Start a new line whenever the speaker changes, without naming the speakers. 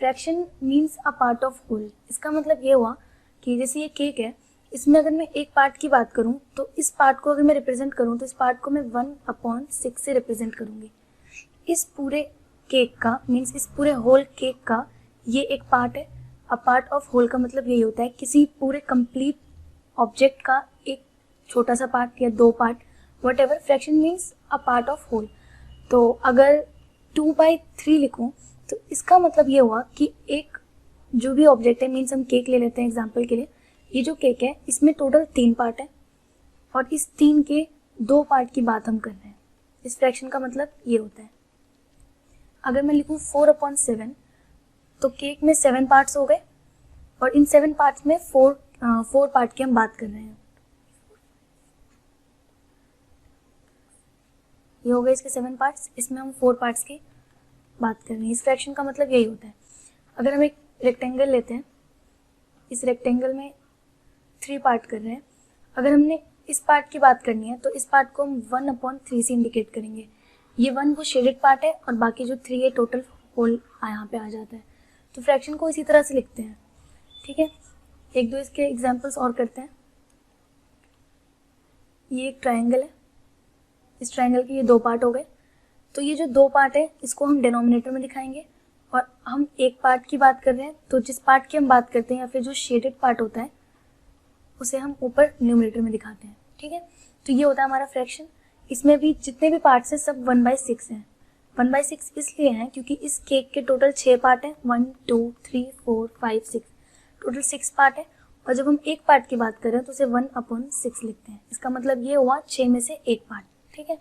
Fraction means a part of whole. इसका मतलब ये हुआ कि जैसे ये केक है, इसमें अगर मैं एक पार्ट की बात करूं तो इस पार्ट को अगर मैं रिप्रेजेंट करूं तो इस पार्ट को मैं 1/6 से रिप्रेजेंट करूंगी। इस पूरे केक का मीन्स इस पूरे होल केक का ये एक पार्ट है। अ पार्ट ऑफ होल का मतलब यही होता है किसी पूरे कंप्लीट ऑब्जेक्ट का एक छोटा सा पार्ट या दो part, whatever. Fraction means a part of whole. तो अगर 2/3 लिखूं तो इसका मतलब ये हुआ कि एक जो भी ऑब्जेक्ट है, मीन्स हम केक ले लेते हैं एग्जाम्पल के लिए, ये जो केक है इसमें टोटल 3 पार्ट है और इस 3 के 2 पार्ट की बात हम कर रहे हैं। इस फ्रैक्शन का मतलब ये होता है। अगर मैं लिखूं 4/7 तो केक में 7 पार्ट्स हो गए और इन 7 पार्ट्स में 4 पार्ट की हम बात कर रहे हैं। ये हो गए इसके 7 पार्ट्स, इसमें हम 4 पार्ट्स की बात कर रहे हैं। इस फ्रैक्शन का मतलब यही होता है। अगर हम एक रेक्टेंगल लेते हैं, इस रेक्टेंगल में 3 पार्ट कर रहे हैं, अगर हमने इस पार्ट की बात करनी है तो इस पार्ट को हम 1/3 से इंडिकेट करेंगे। ये 1 वो शेडेड पार्ट है और बाकी जो 3 है टोटल होल यहाँ पे आ जाता है। तो फ्रैक्शन को इसी तरह से लिखते हैं, ठीक है। एक दो इसके एग्जाम्पल्स और करते हैं। ये एक ट्रायंगल है, इस ट्रायंगल के ये 2 पार्ट हो गए। तो ये जो 2 पार्ट है इसको हम डिनोमिनेटर में दिखाएंगे और हम एक पार्ट की बात कर रहे हैं तो जिस पार्ट की हम बात करते हैं या फिर जो शेडेड पार्ट होता है उसे हम ऊपर न्यूमरेटर में दिखाते हैं, ठीक है। तो ये होता है हमारा फ्रैक्शन। इसमें भी जितने भी पार्ट्स हैं सब 1/6 हैं। 1/6 इसलिए हैं क्योंकि इस केक के टोटल 6 पार्ट हैं, 1 2 3 4 5 6, टोटल 6 पार्ट है। और जब हम एक पार्ट की बात कर रहे हैं तो उसे 1/6 लिखते हैं। इसका मतलब ये हुआ 6 में से एक पार्ट, ठीक है।